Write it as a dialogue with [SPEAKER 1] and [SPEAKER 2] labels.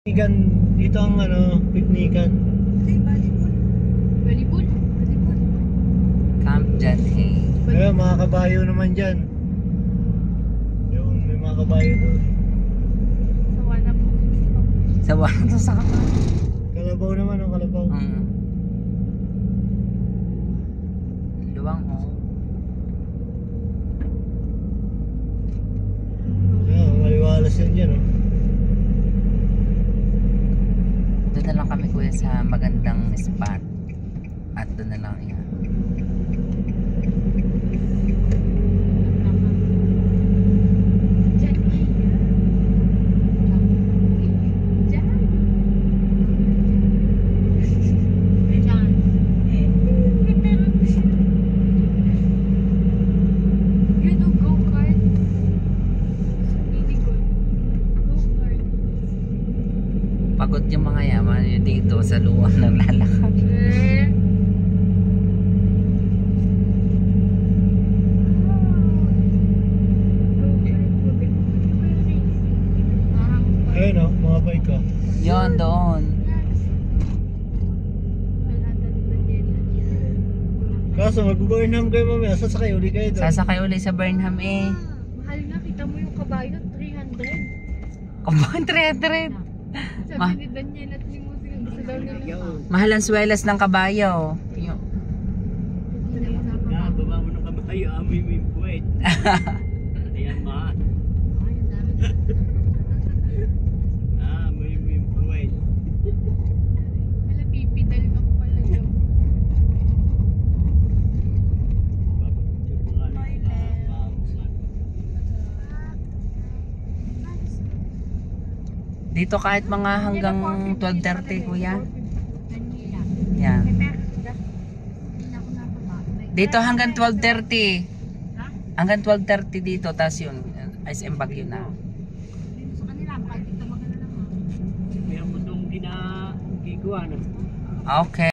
[SPEAKER 1] Piknikan, dito ang piknikan.
[SPEAKER 2] Volleyball. Volleyball. Volleyball.
[SPEAKER 3] Camp dyan eh.
[SPEAKER 1] Ayun, mga kabayo naman dyan. Yun, may mga kabayo doon.
[SPEAKER 2] Sawa na po.
[SPEAKER 3] Sawa to sa kapal.
[SPEAKER 1] Kalabaw naman ang kalabaw.
[SPEAKER 3] Luwang oh.
[SPEAKER 1] Ayun, maliwalas yan dyan
[SPEAKER 3] Doon na lang kami kuya sa magandang spot. At doon na lang yan.
[SPEAKER 2] Diyan eh. Diyan. Diyan. Yun o, go-kart. Mini-golf. Go-kart.
[SPEAKER 3] Pagod yung mga yaman yun dito sa luwang naglalakad.
[SPEAKER 1] Ayun mga bike
[SPEAKER 3] Yun doon.
[SPEAKER 1] Kaso mag-Burnham kayo mamaya, sasakay uli kayo doon.
[SPEAKER 3] Sasakay uli sa Burnham eh.
[SPEAKER 2] Mahal nga, kita mo yung kabayo, 300.
[SPEAKER 3] Kumbang 300.
[SPEAKER 2] Sabi ni Daniel at ni Musi, gusto daw nila.
[SPEAKER 3] Mahal ang swelas ng kabayo. Yung...
[SPEAKER 1] Baba mo ng kabayo, amoy mo yung puwet. Ayan ma. Amoy mo yung puwet.
[SPEAKER 2] Wala, pipidal ka pala daw.
[SPEAKER 3] Dito kahit mga hanggang 12:30 kuya. Yan. Dito hanggang 12:30. Hanggang 12:30 dito, tas yun, SM Baguio na.
[SPEAKER 2] Sa kanila, kahit dito maganda naman.
[SPEAKER 1] May mo itong ginagawa na.
[SPEAKER 3] Okay.